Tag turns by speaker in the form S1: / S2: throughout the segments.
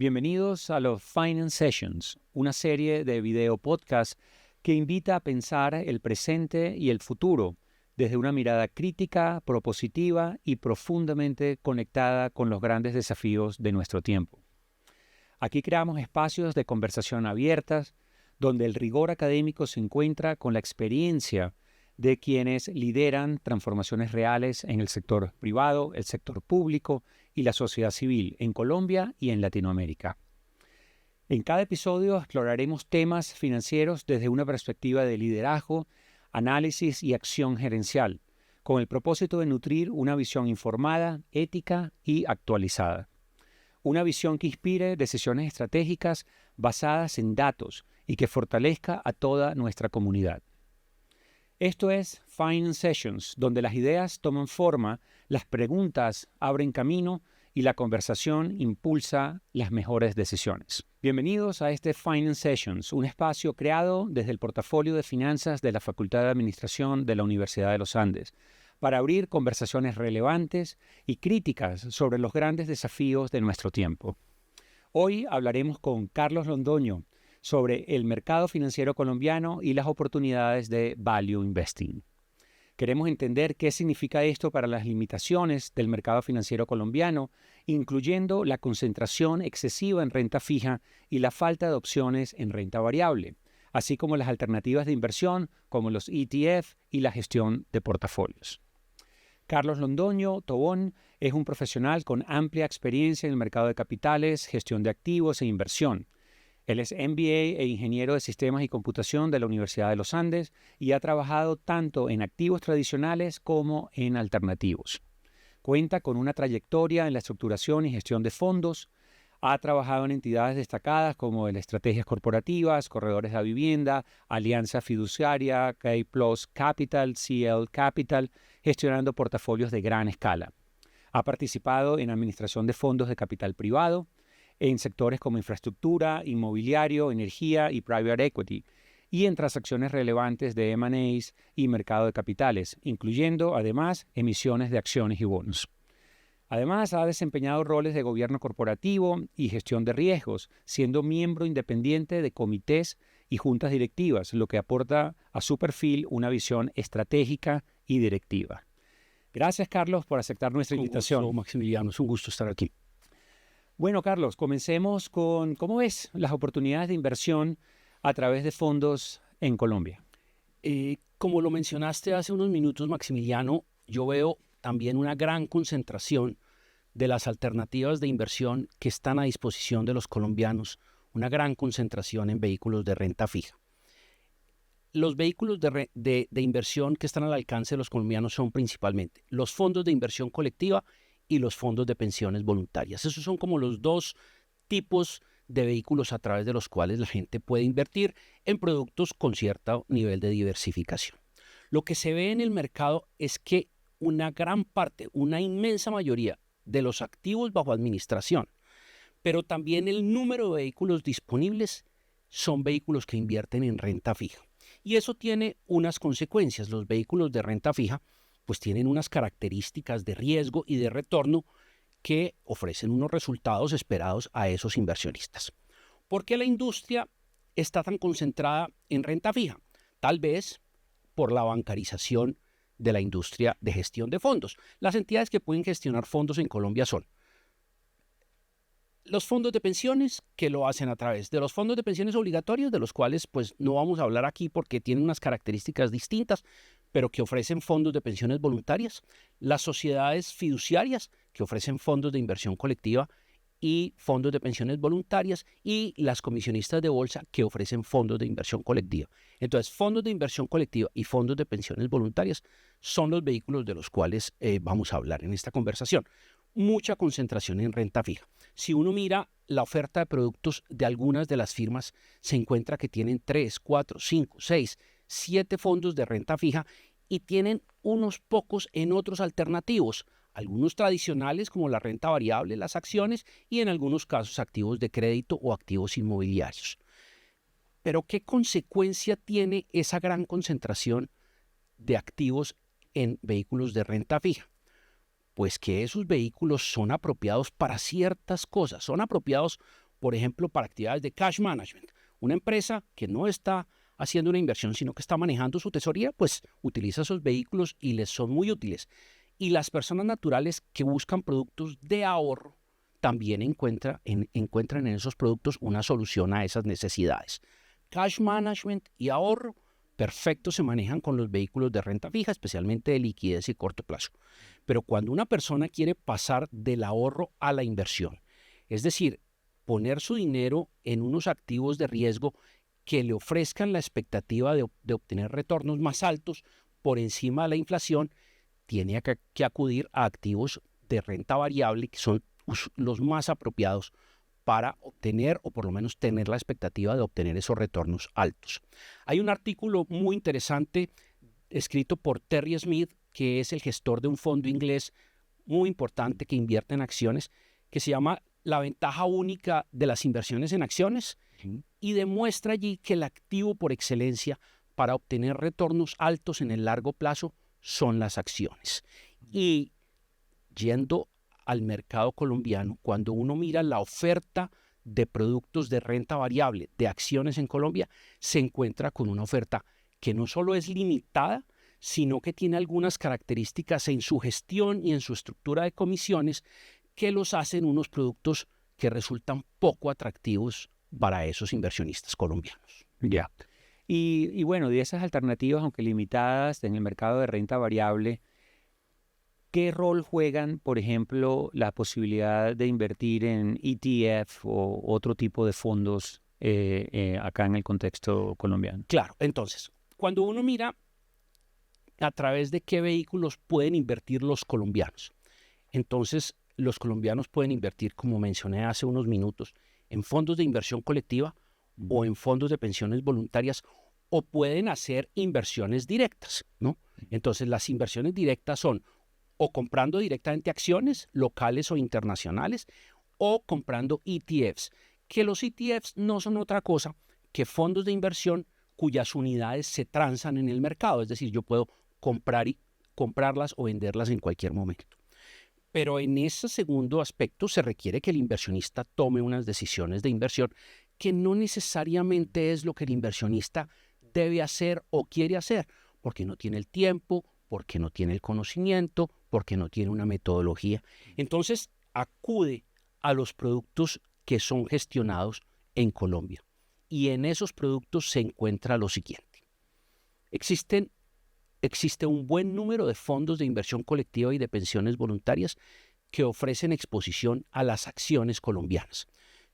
S1: Bienvenidos a los Finance Sessions, una serie de video podcast que invita a pensar el presente y el futuro desde una mirada crítica, propositiva y profundamente conectada con los grandes desafíos de nuestro tiempo. Aquí creamos espacios de conversación abiertas, donde el rigor académico se encuentra con la experiencia de quienes lideran transformaciones reales en el sector privado, el sector público y la sociedad civil en Colombia y en Latinoamérica. En cada episodio exploraremos temas financieros desde una perspectiva de liderazgo, análisis y acción gerencial, con el propósito de nutrir una visión informada, ética y actualizada. Una visión que inspire decisiones estratégicas basadas en datos y que fortalezca a toda nuestra comunidad. Esto es Finance Sessions, donde las ideas toman forma, las preguntas abren camino y la conversación impulsa las mejores decisiones. Bienvenidos a este Finance Sessions, un espacio creado desde el portafolio de finanzas de la Facultad de Administración de la Universidad de los Andes, para abrir conversaciones relevantes y críticas sobre los grandes desafíos de nuestro tiempo. Hoy hablaremos con Carlos Londoño sobre el mercado financiero colombiano y las oportunidades de Value Investing. Queremos entender qué significa esto para las limitaciones del mercado financiero colombiano, incluyendo la concentración excesiva en renta fija y la falta de opciones en renta variable, así como las alternativas de inversión como los ETF y la gestión de portafolios. Carlos Londoño Tobón es un profesional con amplia experiencia en el mercado de capitales, gestión de activos e inversión. Él es MBA e ingeniero de sistemas y computación de la Universidad de los Andes y ha trabajado tanto en activos tradicionales como en alternativos. Cuenta con una trayectoria en la estructuración y gestión de fondos. Ha trabajado en entidades destacadas como en estrategias corporativas, corredores de vivienda, Alianza Fiduciaria, K-Plus Capital, CL Capital, gestionando portafolios de gran escala. Ha participado en administración de fondos de capital privado, en sectores como infraestructura, inmobiliario, energía y private equity, y en transacciones relevantes de M&As y mercado de capitales, incluyendo, además, emisiones de acciones y bonos. Además, ha desempeñado roles de gobierno corporativo y gestión de riesgos, siendo miembro independiente de comités y juntas directivas, lo que aporta a su perfil una visión estratégica y directiva. Gracias, Carlos, por aceptar nuestra invitación.
S2: Gusto, Maximiliano, es un gusto estar aquí.
S1: Bueno, Carlos, comencemos con ¿cómo ves las oportunidades de inversión a través de fondos en Colombia?
S2: Como lo mencionaste hace unos minutos, Maximiliano, yo veo también una gran concentración de las alternativas de inversión que están a disposición de los colombianos, una gran concentración en vehículos de renta fija. Los vehículos de inversión que están al alcance de los colombianos son principalmente los fondos de inversión colectiva y los fondos de pensiones voluntarias. Esos son como los dos tipos de vehículos a través de los cuales la gente puede invertir en productos con cierto nivel de diversificación. Lo que se ve en el mercado es que una gran parte, una inmensa mayoría de los activos bajo administración, pero también el número de vehículos disponibles son vehículos que invierten en renta fija. Y eso tiene unas consecuencias. Los vehículos de renta fija pues tienen unas características de riesgo y de retorno que ofrecen unos resultados esperados a esos inversionistas. ¿Por qué la industria está tan concentrada en renta fija? Tal vez por la bancarización de la industria de gestión de fondos. Las entidades que pueden gestionar fondos en Colombia son los fondos de pensiones, que lo hacen a través de los fondos de pensiones obligatorios, de los cuales pues no vamos a hablar aquí porque tienen unas características distintas, pero que ofrecen fondos de pensiones voluntarias, las sociedades fiduciarias, que ofrecen fondos de inversión colectiva y fondos de pensiones voluntarias, y las comisionistas de bolsa, que ofrecen fondos de inversión colectiva. Entonces, fondos de inversión colectiva y fondos de pensiones voluntarias son los vehículos de los cuales vamos a hablar en esta conversación. Mucha concentración en renta fija. Si uno mira la oferta de productos de algunas de las firmas, se encuentra que tienen 3, 4, 5, 6, 7 fondos de renta fija y tienen unos pocos en otros alternativos, algunos tradicionales como la renta variable, las acciones y en algunos casos activos de crédito o activos inmobiliarios. Pero ¿qué consecuencia tiene esa gran concentración de activos en vehículos de renta fija? Pues que esos vehículos son apropiados para ciertas cosas, son apropiados por ejemplo, para actividades de cash management. Una empresa que no está haciendo una inversión, sino que está manejando su tesorería, pues utiliza esos vehículos y les son muy útiles. Y las personas naturales que buscan productos de ahorro también encuentran en esos productos una solución a esas necesidades. Cash management y ahorro, perfecto, se manejan con los vehículos de renta fija, especialmente de liquidez y corto plazo. Pero cuando una persona quiere pasar del ahorro a la inversión, es decir, poner su dinero en unos activos de riesgo que le ofrezcan la expectativa de obtener retornos más altos por encima de la inflación, tiene que acudir a activos de renta variable, que son los más apropiados para obtener o por lo menos tener la expectativa de obtener esos retornos altos. Hay un artículo muy interesante escrito por Terry Smith, que es el gestor de un fondo inglés muy importante que invierte en acciones, que se llama La ventaja única de las inversiones en acciones, y demuestra allí que el activo por excelencia para obtener retornos altos en el largo plazo son las acciones. Y yendo al mercado colombiano, cuando uno mira la oferta de productos de renta variable, de acciones en Colombia, se encuentra con una oferta que no solo es limitada, sino que tiene algunas características en su gestión y en su estructura de comisiones que los hacen unos productos que resultan poco atractivos para esos inversionistas colombianos.
S1: Ya. Y bueno, de esas alternativas, aunque limitadas en el mercado de renta variable, ¿qué rol juegan, por ejemplo, la posibilidad de invertir en ETF o otro tipo de fondos acá en el contexto colombiano?
S2: Claro, entonces, cuando uno mira a través de qué vehículos pueden invertir los colombianos, entonces los colombianos pueden invertir, como mencioné hace unos minutos, en fondos de inversión colectiva o en fondos de pensiones voluntarias, o pueden hacer inversiones directas, ¿no? Entonces, las inversiones directas son o comprando directamente acciones locales o internacionales o comprando ETFs, que los ETFs no son otra cosa que fondos de inversión cuyas unidades se transan en el mercado, es decir, yo puedo comprarlas o venderlas en cualquier momento. Pero en ese segundo aspecto se requiere que el inversionista tome unas decisiones de inversión que no necesariamente es lo que el inversionista debe hacer o quiere hacer, porque no tiene el tiempo, porque no tiene el conocimiento, porque no tiene una metodología. Entonces acude a los productos que son gestionados en Colombia. Y en esos productos se encuentra lo siguiente. Existe un buen número de fondos de inversión colectiva y de pensiones voluntarias que ofrecen exposición a las acciones colombianas.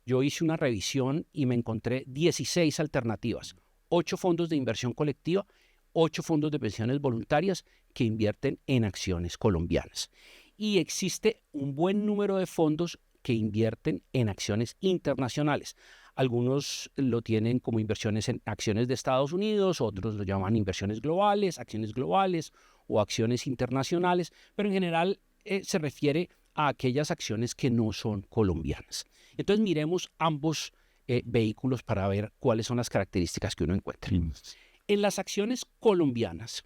S2: Yo hice una revisión y me encontré 16 alternativas, 8 fondos de inversión colectiva, 8 fondos de pensiones voluntarias que invierten en acciones colombianas. Y existe un buen número de fondos que invierten en acciones internacionales. Algunos lo tienen como inversiones en acciones de Estados Unidos, otros lo llaman inversiones globales, acciones globales o acciones internacionales, pero en general se refiere a aquellas acciones que no son colombianas. Entonces miremos ambos vehículos para ver cuáles son las características que uno encuentra. En las acciones colombianas,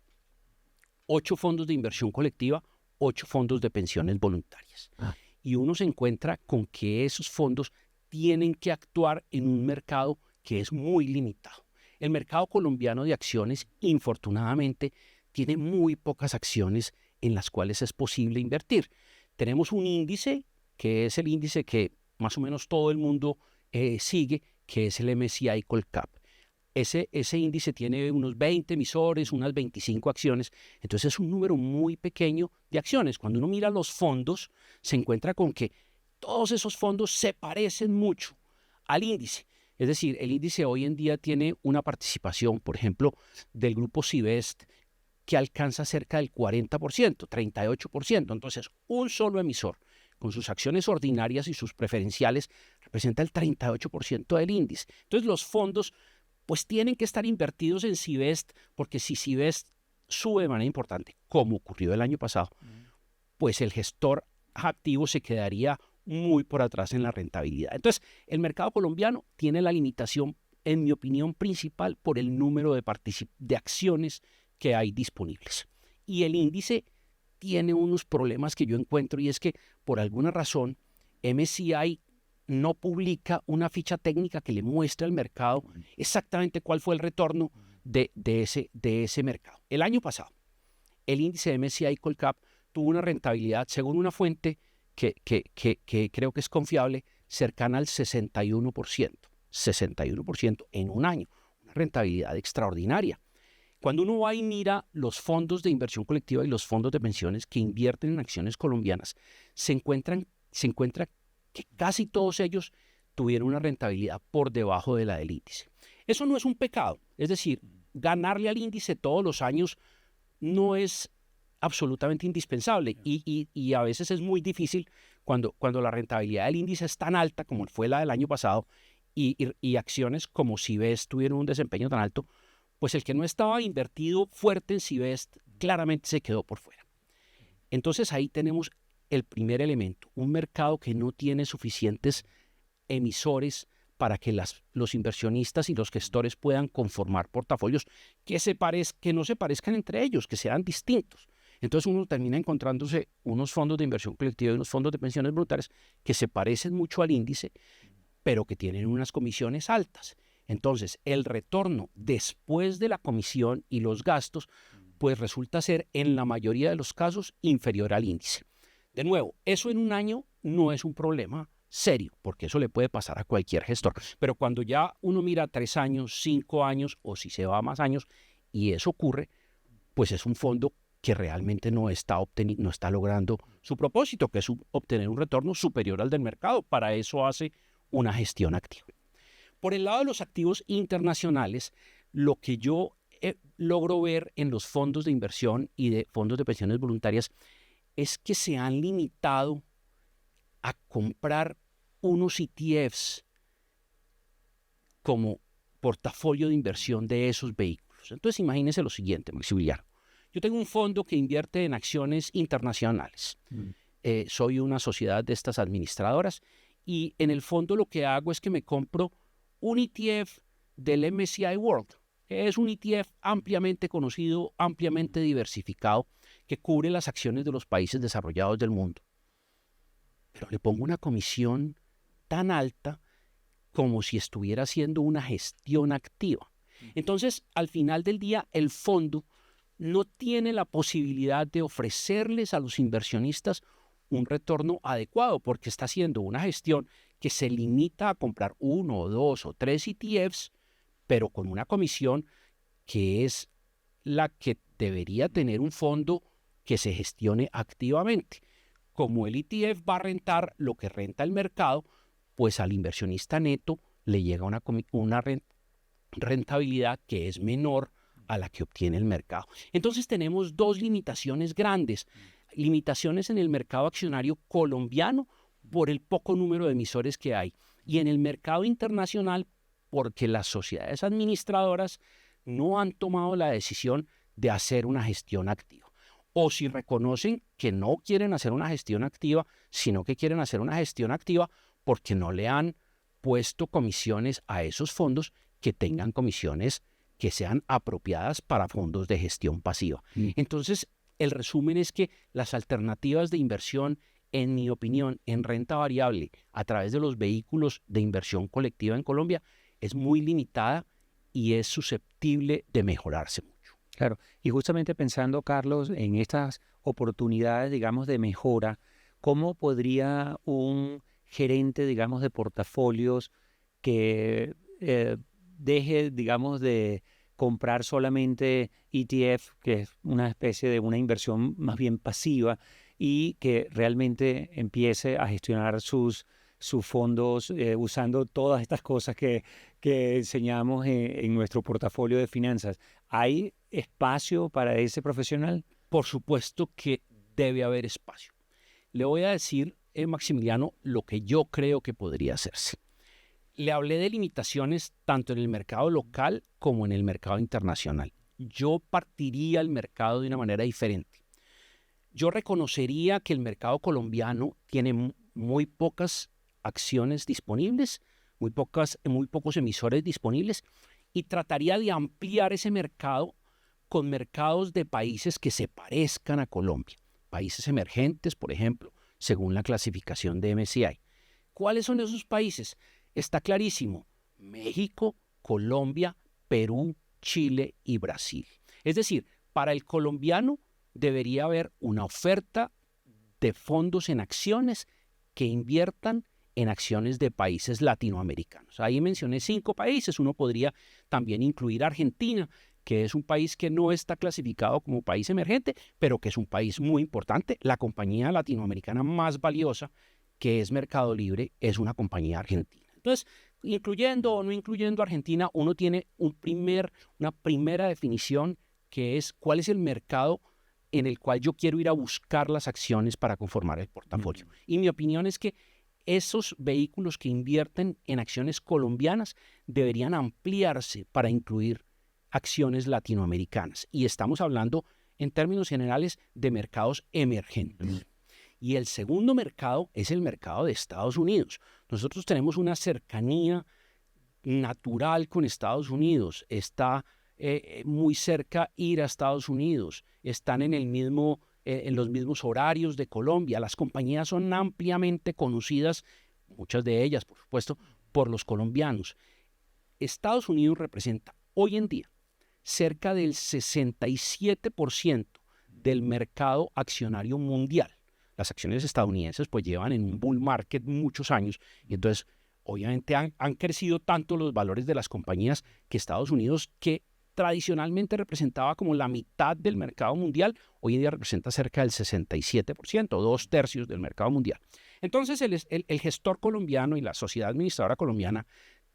S2: 8 fondos de inversión colectiva, 8 fondos de pensiones voluntarias. Y uno se encuentra con que esos fondos tienen que actuar en un mercado que es muy limitado. El mercado colombiano de acciones, infortunadamente, tiene muy pocas acciones en las cuales es posible invertir. Tenemos un índice, que es el índice que más o menos todo el mundo sigue, que es el MSCI Colcap. Ese índice tiene unos 20 emisores, unas 25 acciones, entonces es un número muy pequeño de acciones. Cuando uno mira los fondos, se encuentra con que todos esos fondos se parecen mucho al índice. Es decir, el índice hoy en día tiene una participación, por ejemplo, del grupo Sivest, que alcanza cerca del 40%, 38%. Entonces, un solo emisor, con sus acciones ordinarias y sus preferenciales, representa el 38% del índice. Entonces, los fondos pues tienen que estar invertidos en Sivest, porque si Sivest sube de manera importante, como ocurrió el año pasado, pues el gestor activo se quedaría muy por atrás en la rentabilidad. Entonces, el mercado colombiano tiene la limitación, en mi opinión, principal por el número de acciones que hay disponibles. Y el índice tiene unos problemas que yo encuentro, y es que por alguna razón MSCI no publica una ficha técnica que le muestre al mercado exactamente cuál fue el retorno de ese mercado. El año pasado, el índice MSCI Colcap tuvo una rentabilidad, según una fuente que creo que es confiable, cercana al 61%. 61% en un año. Una rentabilidad extraordinaria. Cuando uno va y mira los fondos de inversión colectiva y los fondos de pensiones que invierten en acciones colombianas, se encuentra que casi todos ellos tuvieron una rentabilidad por debajo de la del índice. Eso no es un pecado. Es decir, ganarle al índice todos los años no es absolutamente indispensable y a veces es muy difícil cuando la rentabilidad del índice es tan alta como fue la del año pasado y acciones como Sivest tuvieron un desempeño tan alto, pues el que no estaba invertido fuerte en Sivest claramente se quedó por fuera. Entonces ahí tenemos el primer elemento, un mercado que no tiene suficientes emisores para que los inversionistas y los gestores puedan conformar portafolios que no se parezcan entre ellos, que sean distintos. Entonces uno termina encontrándose unos fondos de inversión colectiva y unos fondos de pensiones voluntarias que se parecen mucho al índice, pero que tienen unas comisiones altas. Entonces, el retorno después de la comisión y los gastos, pues resulta ser en la mayoría de los casos inferior al índice. De nuevo, eso en un año no es un problema serio, porque eso le puede pasar a cualquier gestor. Pero cuando ya uno mira 3 años, 5 años o si se va a más años y eso ocurre, pues es un fondo que realmente no está logrando su propósito, que es obtener un retorno superior al del mercado. Para eso hace una gestión activa. Por el lado de los activos internacionales, lo que yo logro ver en los fondos de inversión y de fondos de pensiones voluntarias es que se han limitado a comprar unos ETFs como portafolio de inversión de esos vehículos. Entonces imagínense lo siguiente, Maximiliano. Yo tengo un fondo que invierte en acciones internacionales. Soy una sociedad de estas administradoras y en el fondo lo que hago es que me compro un ETF del MSCI World, que es un ETF ampliamente conocido, ampliamente diversificado, que cubre las acciones de los países desarrollados del mundo. Pero le pongo una comisión tan alta como si estuviera haciendo una gestión activa. Entonces, al final del día, el fondo no tiene la posibilidad de ofrecerles a los inversionistas un retorno adecuado porque está haciendo una gestión que se limita a comprar 1, 2 o 3 ETFs, pero con una comisión que es la que debería tener un fondo que se gestione activamente. Como el ETF va a rentar lo que renta el mercado, pues al inversionista neto le llega una rentabilidad que es menor a la que obtiene el mercado. Entonces tenemos dos limitaciones grandes. Limitaciones en el mercado accionario colombiano por el poco número de emisores que hay y en el mercado internacional porque las sociedades administradoras no han tomado la decisión de hacer una gestión activa. O si reconocen que no quieren hacer una gestión activa, sino que quieren hacer una gestión activa porque no le han puesto comisiones a esos fondos que tengan comisiones que sean apropiadas para fondos de gestión pasiva. Entonces, el resumen es que las alternativas de inversión, en mi opinión, en renta variable a través de los vehículos de inversión colectiva en Colombia es muy limitada y es susceptible de mejorarse mucho.
S1: Claro, y justamente pensando, Carlos, en estas oportunidades, digamos, de mejora, ¿cómo podría un gerente, digamos, de portafolios que deje, digamos, de comprar solamente ETF, que es una especie de una inversión más bien pasiva, y que realmente empiece a gestionar sus fondos usando todas estas cosas que enseñamos en nuestro portafolio de finanzas? ¿Hay espacio para ese profesional?
S2: Por supuesto que debe haber espacio. Le voy a decir, Maximiliano, lo que yo creo que podría hacerse. Le hablé de limitaciones tanto en el mercado local como en el mercado internacional. Yo partiría el mercado de una manera diferente. Yo reconocería que el mercado colombiano tiene muy pocas acciones disponibles, muy pocos emisores disponibles y trataría de ampliar ese mercado con mercados de países que se parezcan a Colombia. Países emergentes, por ejemplo, según la clasificación de MSCI. ¿Cuáles son esos países? Está clarísimo. México, Colombia, Perú, Chile y Brasil. Es decir, para el colombiano debería haber una oferta de fondos en acciones que inviertan en acciones de países latinoamericanos. Ahí mencioné 5 países, uno podría también incluir Argentina, que es un país que no está clasificado como país emergente, pero que es un país muy importante. La compañía latinoamericana más valiosa, que es Mercado Libre, es una compañía argentina. Entonces, incluyendo o no incluyendo Argentina, uno tiene una primera definición que es cuál es el mercado en el cual yo quiero ir a buscar las acciones para conformar el portafolio. Y mi opinión es que esos vehículos que invierten en acciones colombianas deberían ampliarse para incluir acciones latinoamericanas. Y estamos hablando en términos generales de mercados emergentes. Y el segundo mercado es el mercado de Estados Unidos. Nosotros tenemos una cercanía natural con Estados Unidos. Está muy cerca ir a Estados Unidos. Están en los mismos horarios de Colombia. Las compañías son ampliamente conocidas, muchas de ellas, por supuesto, por los colombianos. Estados Unidos representa hoy en día cerca del 67% del mercado accionario mundial. Las acciones estadounidenses pues llevan en un bull market muchos años y entonces obviamente han crecido tanto los valores de las compañías que Estados Unidos, que tradicionalmente representaba como la mitad del mercado mundial, hoy en día representa cerca del 67%, 2/3 del mercado mundial. Entonces el gestor colombiano y la sociedad administradora colombiana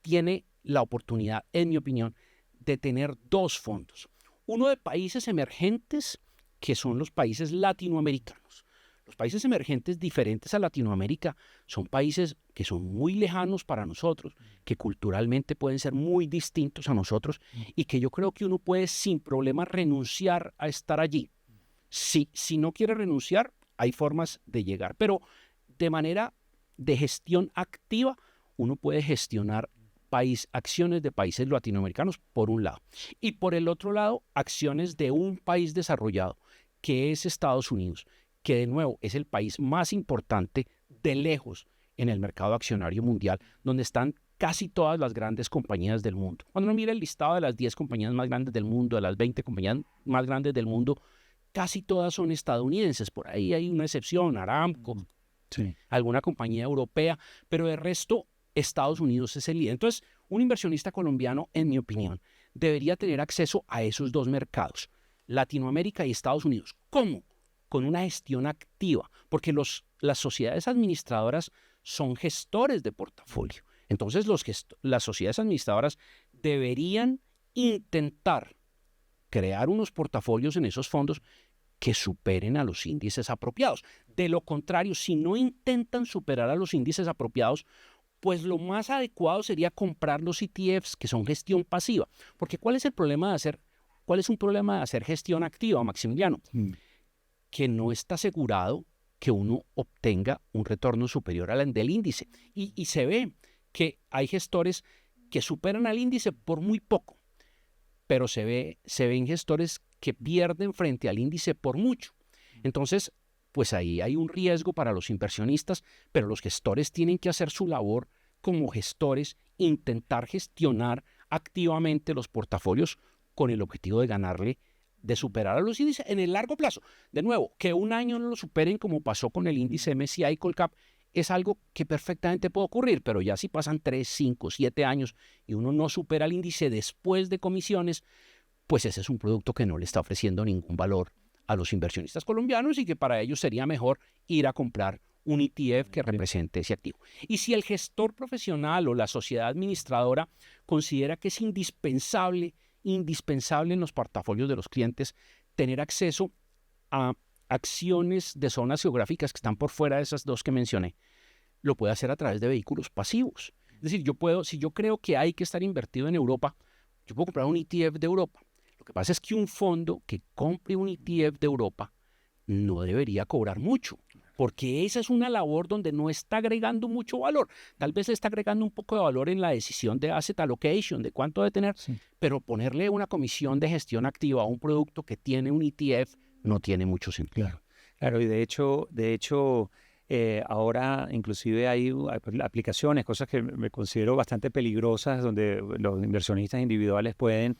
S2: tiene la oportunidad, en mi opinión, de tener 2 fondos. Uno de países emergentes, que son los países latinoamericanos. Los países emergentes diferentes a Latinoamérica son países que son muy lejanos para nosotros, que culturalmente pueden ser muy distintos a nosotros y que yo creo que uno puede sin problema renunciar a estar allí. Si no quiere renunciar, hay formas de llegar, pero de manera de gestión activa, uno puede gestionar acciones de países latinoamericanos por un lado y por el otro lado acciones de un país desarrollado que es Estados Unidos, que de nuevo es el país más importante de lejos en el mercado accionario mundial, donde están casi todas las grandes compañías del mundo. Cuando uno mira el listado de las 10 compañías más grandes del mundo, de las 20 compañías más grandes del mundo, casi todas son estadounidenses. Por ahí hay una excepción, Aramco, sí, alguna compañía europea, pero de resto Estados Unidos es el líder. Entonces, un inversionista colombiano, en mi opinión, debería tener acceso a esos 2 mercados, Latinoamérica y Estados Unidos. ¿Cómo? Con una gestión activa, porque las sociedades administradoras son gestores de portafolio. Entonces, las sociedades administradoras deberían intentar crear unos portafolios en esos fondos que superen a los índices apropiados. De lo contrario, si no intentan superar a los índices apropiados, pues lo más adecuado sería comprar los ETFs, que son gestión pasiva. Porque ¿cuál es un problema de hacer gestión activa, Maximiliano? Que no está asegurado que uno obtenga un retorno superior al del índice. Y se ve que hay gestores que superan al índice por muy poco, pero se ven gestores que pierden frente al índice por mucho. Entonces, pues ahí hay un riesgo para los inversionistas, pero los gestores tienen que hacer su labor como gestores, intentar gestionar activamente los portafolios con el objetivo de superar a los índices en el largo plazo. De nuevo, que un año no lo superen como pasó con el índice MSCI Colcap es algo que perfectamente puede ocurrir, pero ya si pasan 3, 5, 7 años y uno no supera el índice después de comisiones, pues ese es un producto que no le está ofreciendo ningún valor a los inversionistas colombianos y que para ellos sería mejor ir a comprar un ETF que represente ese activo. Y si el gestor profesional o la sociedad administradora considera que es indispensable en los portafolios de los clientes tener acceso a acciones de zonas geográficas que están por fuera de esas 2 que mencioné, lo puede hacer a través de vehículos pasivos. Es decir, si yo creo que hay que estar invertido en Europa, yo puedo comprar un ETF de Europa. Lo que pasa es que un fondo que compre un ETF de Europa no debería cobrar mucho, porque esa es una labor donde no está agregando mucho valor. Tal vez le está agregando un poco de valor en la decisión de asset allocation, de cuánto debe tener, sí, pero ponerle una comisión de gestión activa a un producto que tiene un ETF no tiene mucho sentido.
S1: Claro, y de hecho Ahora inclusive hay aplicaciones, cosas que me considero bastante peligrosas, donde los inversionistas individuales pueden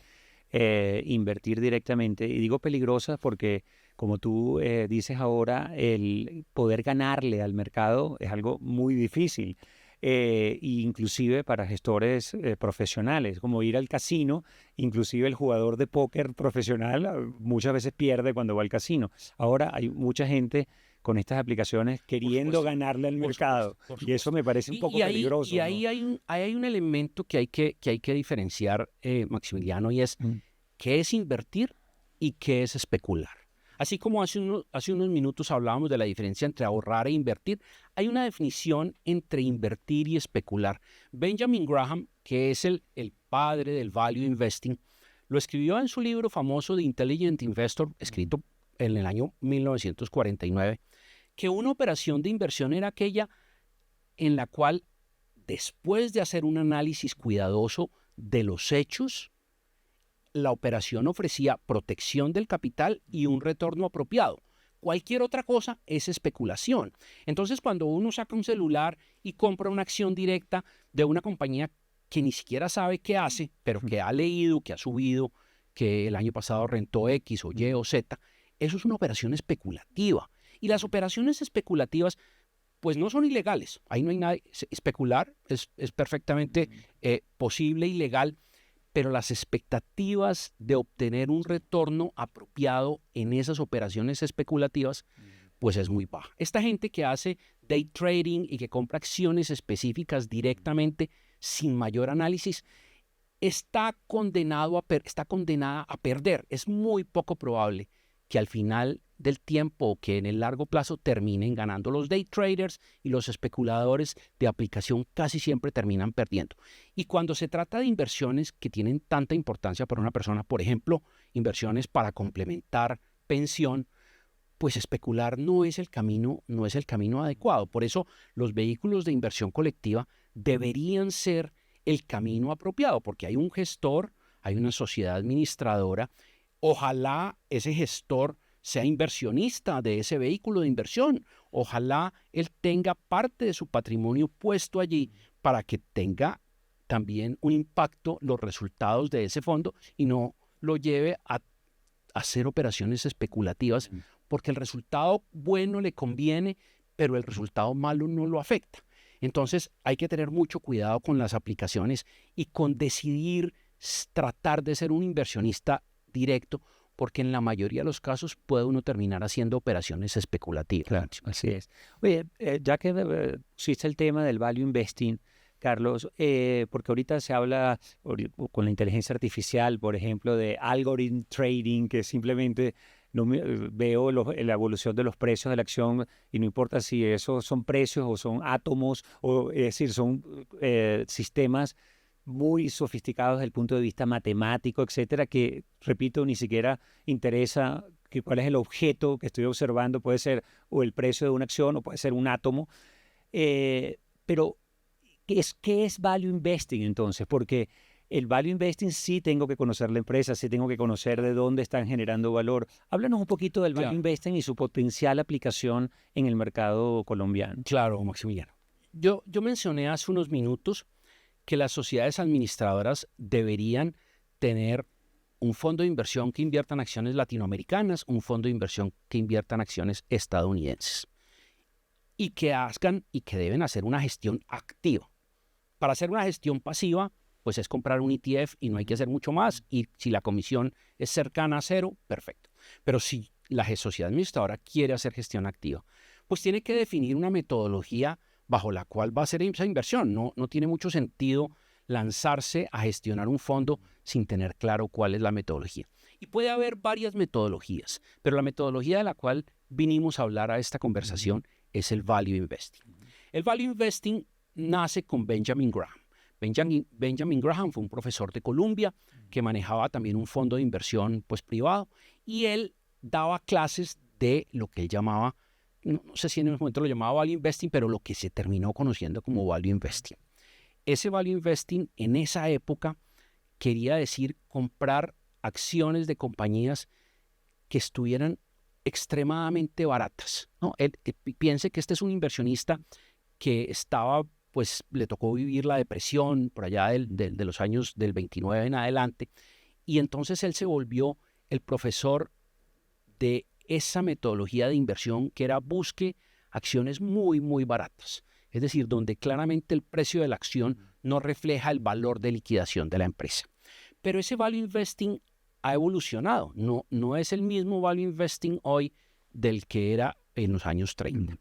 S1: invertir directamente. Y digo peligrosas porque, como tú dices ahora, el poder ganarle al mercado es algo muy difícil. Inclusive para gestores profesionales, como ir al casino, inclusive el jugador de póker profesional muchas veces pierde cuando va al casino. Ahora hay mucha gente con estas aplicaciones queriendo ganarle al mercado.
S2: Por
S1: Y eso
S2: supuesto.
S1: me parece un poco peligroso,
S2: Y
S1: ¿no?
S2: ahí hay un elemento que hay que diferenciar, Maximiliano, y es
S1: Mm.
S2: qué es invertir y qué es especular. Así como hace unos minutos hablábamos de la diferencia entre ahorrar e invertir, hay una definición entre invertir y especular. Benjamin Graham, que es el padre del value investing, lo escribió en su libro famoso The Intelligent Investor, escrito en el año 1949, que una operación de inversión era aquella en la cual, después de hacer un análisis cuidadoso de los hechos, la operación ofrecía protección del capital y un retorno apropiado. Cualquier otra cosa es especulación. Entonces, cuando uno saca un celular y compra una acción directa de una compañía que ni siquiera sabe qué hace, pero que ha leído, que ha subido, que el año pasado rentó X o Y o Z, eso es una operación especulativa. Y las operaciones especulativas, pues no son ilegales. Ahí no hay nada. Especular es perfectamente posible y legal, pero las expectativas de obtener un retorno apropiado en esas operaciones especulativas, pues es muy baja. Esta gente que hace day trading y que compra acciones específicas directamente sin mayor análisis, está condenada a perder. Es muy poco probable que al final del tiempo o que en el largo plazo terminen ganando. Los day traders y los especuladores de aplicación casi siempre terminan perdiendo. Y cuando se trata de inversiones que tienen tanta importancia para una persona, por ejemplo, inversiones para complementar pensión, pues especular no es el camino adecuado. Por eso los vehículos de inversión colectiva deberían ser el camino apropiado, porque hay un gestor, hay una sociedad administradora. Ojalá ese gestor sea inversionista de ese vehículo de inversión. Ojalá él tenga parte de su patrimonio puesto allí para que tenga también un impacto los resultados de ese fondo y no lo lleve a hacer operaciones especulativas, porque el resultado bueno le conviene, pero el resultado malo no lo afecta. Entonces hay que tener mucho cuidado con las aplicaciones y con decidir tratar de ser un inversionista directo, porque en la mayoría de los casos puede uno terminar haciendo operaciones especulativas.
S1: Claro, así es. Oye, ya que pusiste el tema del value investing, Carlos, porque ahorita se habla con la inteligencia artificial, por ejemplo, de algorithm trading, que simplemente veo la evolución de los precios de la acción y no importa si esos son precios o son átomos, o es decir, son sistemas muy sofisticados desde el punto de vista matemático, etcétera, que, repito, ni siquiera interesa cuál es el objeto que estoy observando, puede ser o el precio de una acción o puede ser un átomo, pero ¿qué es value investing entonces? Porque el value investing sí tengo que conocer la empresa, sí tengo que conocer de dónde están generando valor. Háblanos un poquito del value investing y su potencial aplicación en el mercado colombiano.
S2: Claro, Maximiliano. Yo mencioné hace unos minutos que las sociedades administradoras deberían tener un fondo de inversión que invierta en acciones latinoamericanas, un fondo de inversión que invierta en acciones estadounidenses y que deben hacer una gestión activa. Para hacer una gestión pasiva, pues es comprar un ETF y no hay que hacer mucho más, y si la comisión es cercana a cero, perfecto. Pero si la sociedad administradora quiere hacer gestión activa, pues tiene que definir una metodología bajo la cual va a hacer esa inversión. No tiene mucho sentido lanzarse a gestionar un fondo sin tener claro cuál es la metodología. Y puede haber varias metodologías, pero la metodología de la cual vinimos a hablar a esta conversación es el value investing. El value investing nace con Benjamin Graham. Benjamin Graham fue un profesor de Columbia que manejaba también un fondo de inversión privado, y él daba clases de lo que él llamaba, no sé si en ese momento lo llamaba value investing, pero lo que se terminó conociendo como value investing. Ese value investing en esa época quería decir comprar acciones de compañías que estuvieran extremadamente baratas, ¿no? Piense que este es un inversionista que estaba, pues le tocó vivir la depresión por allá de los años del 29 en adelante, y entonces él se volvió el profesor de esa metodología de inversión que era busque acciones muy, muy baratas. Es decir, donde claramente el precio de la acción no refleja el valor de liquidación de la empresa. Pero ese value investing ha evolucionado. No es el mismo value investing hoy del que era en los años 30.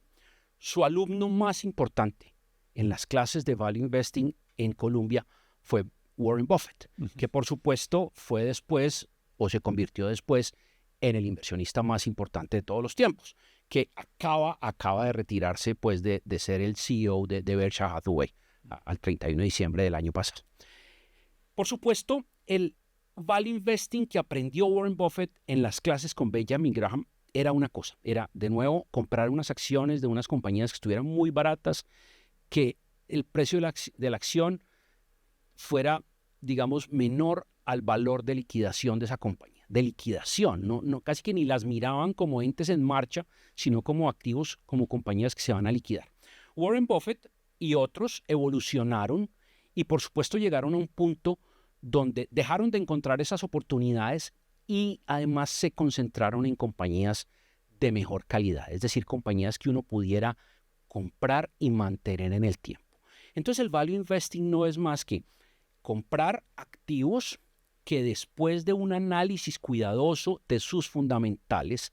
S2: Su alumno más importante en las clases de value investing en Colombia fue Warren Buffett, que por supuesto fue después o se convirtió después en el inversionista más importante de todos los tiempos, que acaba de retirarse pues de ser el CEO de Berkshire Hathaway al 31 de diciembre del año pasado. Por supuesto, el value investing que aprendió Warren Buffett en las clases con Benjamin Graham era una cosa, era de nuevo comprar unas acciones de unas compañías que estuvieran muy baratas, que el precio de la acción fuera, digamos, menor al valor de liquidación de esa compañía. De liquidación, no casi que ni las miraban como entes en marcha, sino como activos, como compañías que se van a liquidar. Warren Buffett y otros evolucionaron y por supuesto llegaron a un punto donde dejaron de encontrar esas oportunidades y además se concentraron en compañías de mejor calidad, es decir, compañías que uno pudiera comprar y mantener en el tiempo. Entonces el value investing no es más que comprar activos que después de un análisis cuidadoso de sus fundamentales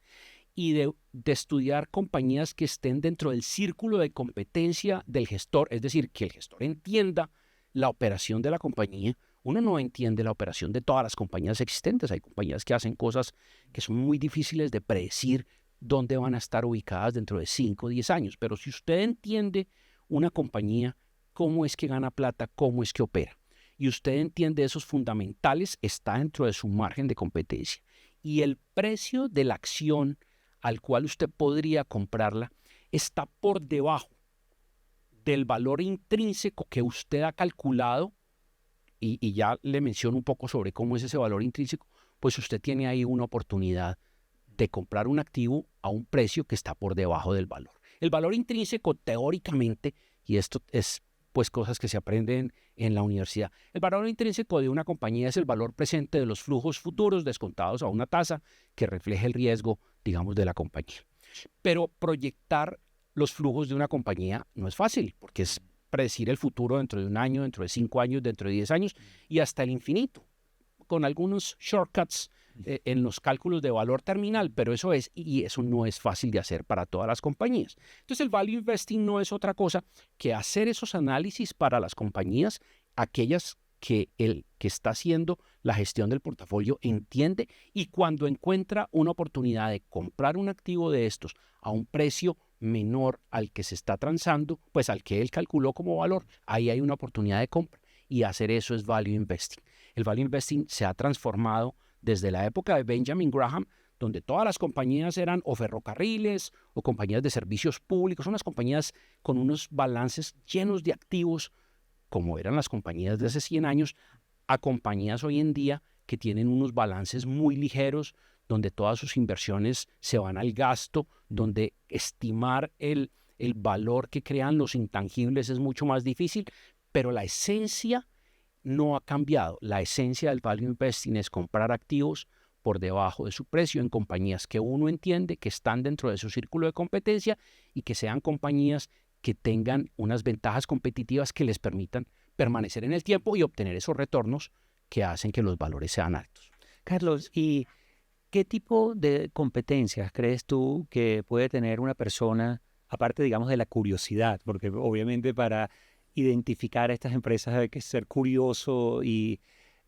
S2: y de estudiar compañías que estén dentro del círculo de competencia del gestor, es decir, que el gestor entienda la operación de la compañía. Uno no entiende la operación de todas las compañías existentes. Hay compañías que hacen cosas que son muy difíciles de predecir dónde van a estar ubicadas dentro de 5 o 10 años. Pero si usted entiende una compañía, cómo es que gana plata, cómo es que opera, y usted entiende esos fundamentales, está dentro de su margen de competencia. Y el precio de la acción al cual usted podría comprarla está por debajo del valor intrínseco que usted ha calculado, y ya le menciono un poco sobre cómo es ese valor intrínseco, pues usted tiene ahí una oportunidad de comprar un activo a un precio que está por debajo del valor. El valor intrínseco, teóricamente, y esto es pues cosas que se aprenden en la universidad, el valor intrínseco de una compañía es el valor presente de los flujos futuros descontados a una tasa que refleje el riesgo, digamos, de la compañía. Pero proyectar los flujos de una compañía no es fácil, porque es predecir el futuro dentro de un año, dentro de 5 años, dentro de 10 años y hasta el infinito, con algunos shortcuts en los cálculos de valor terminal, pero eso no es fácil de hacer para todas las compañías. Entonces el value investing no es otra cosa que hacer esos análisis para las compañías, aquellas que el que está haciendo la gestión del portafolio entiende, y cuando encuentra una oportunidad de comprar un activo de estos a un precio menor al que se está transando, pues al que él calculó como valor, ahí hay una oportunidad de compra, y hacer eso es value investing. El value investing se ha transformado desde la época de Benjamin Graham, donde todas las compañías eran o ferrocarriles o compañías de servicios públicos, unas compañías con unos balances llenos de activos, como eran las compañías de hace 100 años, a compañías hoy en día que tienen unos balances muy ligeros, donde todas sus inversiones se van al gasto, donde estimar el valor que crean los intangibles es mucho más difícil, pero la esencia no ha cambiado. La esencia del value investing es comprar activos por debajo de su precio en compañías que uno entiende que están dentro de su círculo de competencia y que sean compañías que tengan unas ventajas competitivas que les permitan permanecer en el tiempo y obtener esos retornos que hacen que los valores sean altos.
S1: Carlos, ¿y qué tipo de competencias crees tú que puede tener una persona, aparte, digamos, de la curiosidad? Porque obviamente para identificar a estas empresas hay que ser curioso y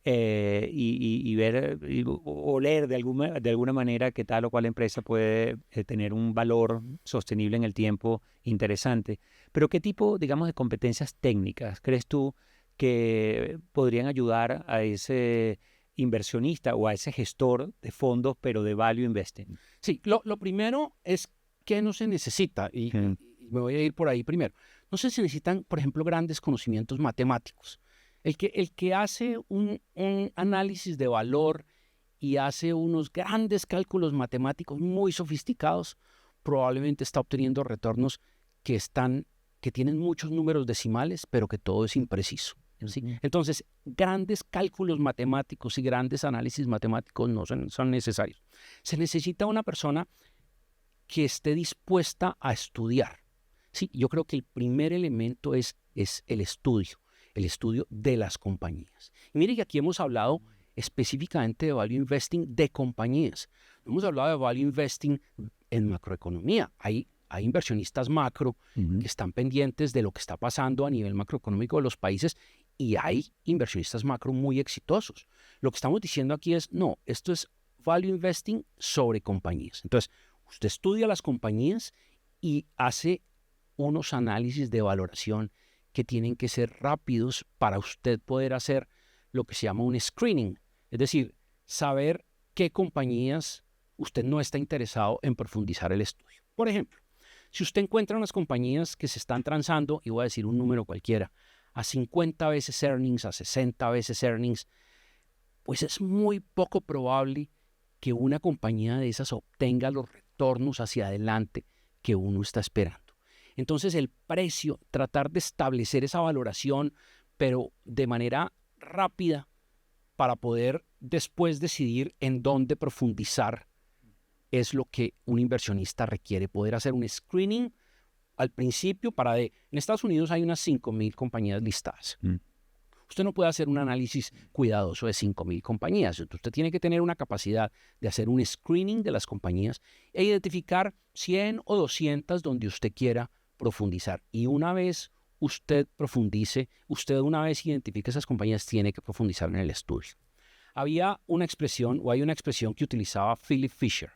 S1: ver o leer de alguna manera que tal o cual empresa puede tener un valor sostenible en el tiempo interesante. Pero ¿qué tipo, digamos, de competencias técnicas crees tú que podrían ayudar a ese inversionista o a ese gestor de fondos, pero de value investing?
S2: Sí, lo primero es que no se necesita, y me voy a ir por ahí primero. No se necesitan, por ejemplo, grandes conocimientos matemáticos. El que hace un análisis de valor y hace unos grandes cálculos matemáticos muy sofisticados, probablemente está obteniendo retornos que tienen muchos números decimales, pero que todo es impreciso, ¿sí? Entonces, grandes cálculos matemáticos y grandes análisis matemáticos no son necesarios. Se necesita una persona que esté dispuesta a estudiar. Sí, yo creo que el primer elemento es el estudio de las compañías. Y mire que aquí hemos hablado específicamente de value investing de compañías. No hemos hablado de value investing en macroeconomía. Hay inversionistas macro que están pendientes de lo que está pasando a nivel macroeconómico de los países y hay inversionistas macro muy exitosos. Lo que estamos diciendo aquí es, no, esto es value investing sobre compañías. Entonces, usted estudia las compañías y hace unos análisis de valoración que tienen que ser rápidos para usted poder hacer lo que se llama un screening. Es decir, saber qué compañías usted no está interesado en profundizar el estudio. Por ejemplo, si usted encuentra unas compañías que se están transando, y voy a decir un número cualquiera, a 50 veces earnings, a 60 veces earnings, pues es muy poco probable que una compañía de esas obtenga los retornos hacia adelante que uno está esperando. Entonces el precio, tratar de establecer esa valoración, pero de manera rápida para poder después decidir en dónde profundizar, es lo que un inversionista requiere, poder hacer un screening al principio en Estados Unidos hay unas 5,000 compañías listadas. Usted no puede hacer un análisis cuidadoso de 5,000 compañías. Usted tiene que tener una capacidad de hacer un screening de las compañías e identificar 100 o 200 donde usted quiera profundizar. Y una vez usted profundice, una vez identifique esas compañías, tiene que profundizar en el estudio. Hay una expresión que utilizaba Philip Fisher.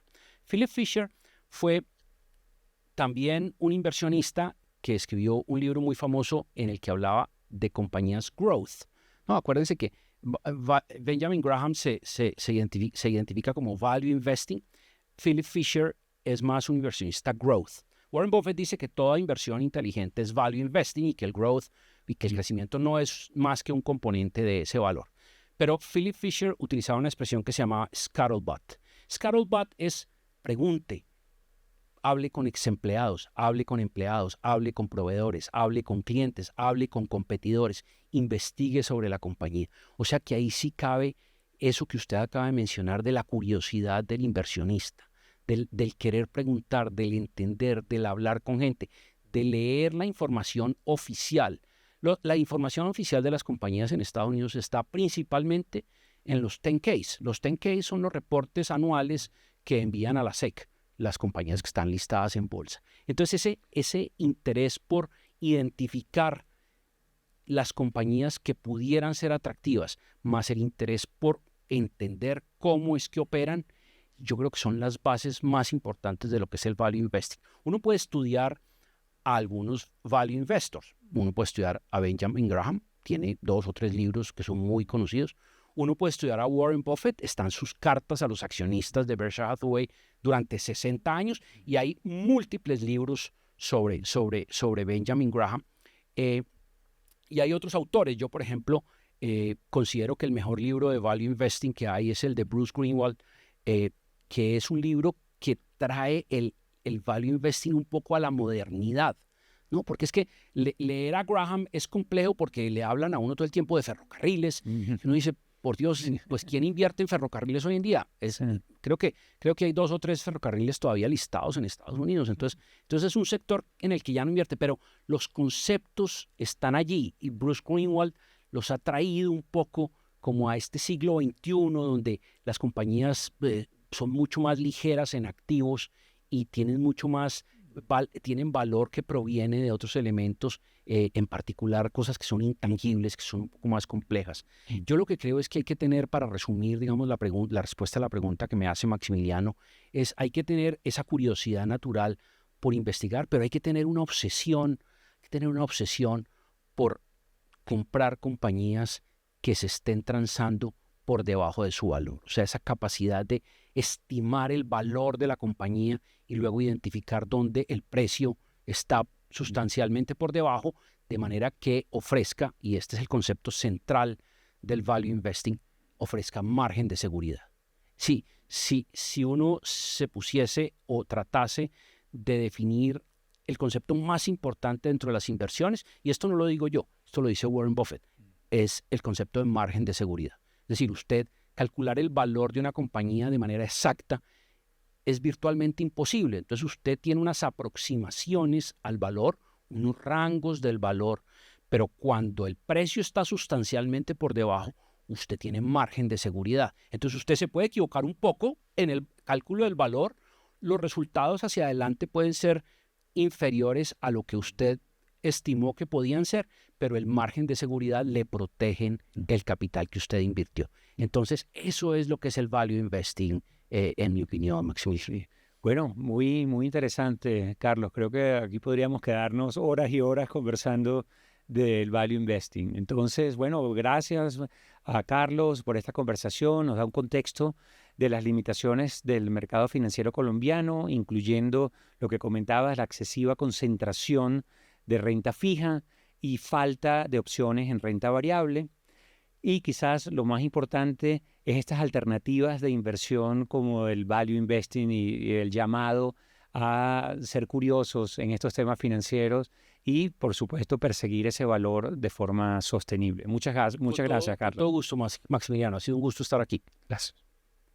S2: Philip Fisher fue también un inversionista que escribió un libro muy famoso en el que hablaba de compañías growth. No, acuérdense que Benjamin Graham se identifica como value investing. Philip Fisher es más un inversionista growth. Warren Buffett dice que toda inversión inteligente es value investing y que el growth y que el crecimiento no es más que un componente de ese valor. Pero Philip Fisher utilizaba una expresión que se llamaba scuttlebutt. Scuttlebutt es pregunte, hable con ex empleados, hable con empleados, hable con proveedores, hable con clientes, hable con competidores, investigue sobre la compañía. O sea que ahí sí cabe eso que usted acaba de mencionar de la curiosidad del inversionista, del querer preguntar, del entender, del hablar con gente, de leer la información oficial. La información oficial de las compañías en Estados Unidos está principalmente en los 10-Ks. Los 10-Ks son los reportes anuales que envían a la SEC, las compañías que están listadas en bolsa. Entonces ese interés por identificar las compañías que pudieran ser atractivas, más el interés por entender cómo es que operan, yo creo que son las bases más importantes de lo que es el value investing. Uno puede estudiar a algunos value investors. Uno puede estudiar a Benjamin Graham, tiene 2 o 3 libros que son muy conocidos. Uno puede estudiar a Warren Buffett, están sus cartas a los accionistas de Berkshire Hathaway durante 60 años y hay múltiples libros sobre Benjamin Graham. Y hay otros autores. Yo, por ejemplo, considero que el mejor libro de value investing que hay es el de Bruce Greenwald, que es un libro que trae el value investing un poco a la modernidad, ¿no? Porque es que leer a Graham es complejo porque le hablan a uno todo el tiempo de ferrocarriles. Uno dice, por Dios, pues ¿quién invierte en ferrocarriles hoy en día? Creo que hay 2 o 3 ferrocarriles todavía listados en Estados Unidos. Entonces es un sector en el que ya no invierte, pero los conceptos están allí y Bruce Greenwald los ha traído un poco como a este siglo XXI, donde las compañías son mucho más ligeras en activos y tienen mucho más tienen valor que proviene de otros elementos, en particular cosas que son intangibles, que son un poco más complejas. Yo lo que creo es que hay que tener, para resumir, digamos, la respuesta a la pregunta que me hace Maximiliano, hay que tener esa curiosidad natural por investigar, pero hay que tener una obsesión por comprar compañías que se estén transando por debajo de su valor. O sea, esa capacidad de estimar el valor de la compañía y luego identificar dónde el precio está sustancialmente por debajo, de manera que ofrezca, y este es el concepto central del value investing, ofrezca margen de seguridad. Sí, si uno se pusiese o tratase de definir el concepto más importante dentro de las inversiones, y esto no lo digo yo, esto lo dice Warren Buffett, es el concepto de margen de seguridad. Es decir, usted calcular el valor de una compañía de manera exacta es virtualmente imposible. Entonces usted tiene unas aproximaciones al valor, unos rangos del valor, pero cuando el precio está sustancialmente por debajo, usted tiene margen de seguridad. Entonces usted se puede equivocar un poco en el cálculo del valor. Los resultados hacia adelante pueden ser inferiores a lo que usted estimó que podían ser, pero el margen de seguridad le protegen el capital que usted invirtió. Entonces eso es lo que es el value investing, en mi opinión, Maximiliano.
S1: Bueno, muy, muy interesante, Carlos. Creo que aquí podríamos quedarnos horas y horas conversando del value investing. Entonces, bueno, gracias a Carlos por esta conversación. Nos da un contexto de las limitaciones del mercado financiero colombiano, incluyendo lo que comentabas, la excesiva concentración de renta fija y falta de opciones en renta variable. Y quizás lo más importante es estas alternativas de inversión como el value investing y el llamado a ser curiosos en estos temas financieros y, por supuesto, perseguir ese valor de forma sostenible. Muchas gracias, Carlos.
S2: Con todo gusto, Maximiliano. Ha sido un gusto estar aquí.
S1: Gracias.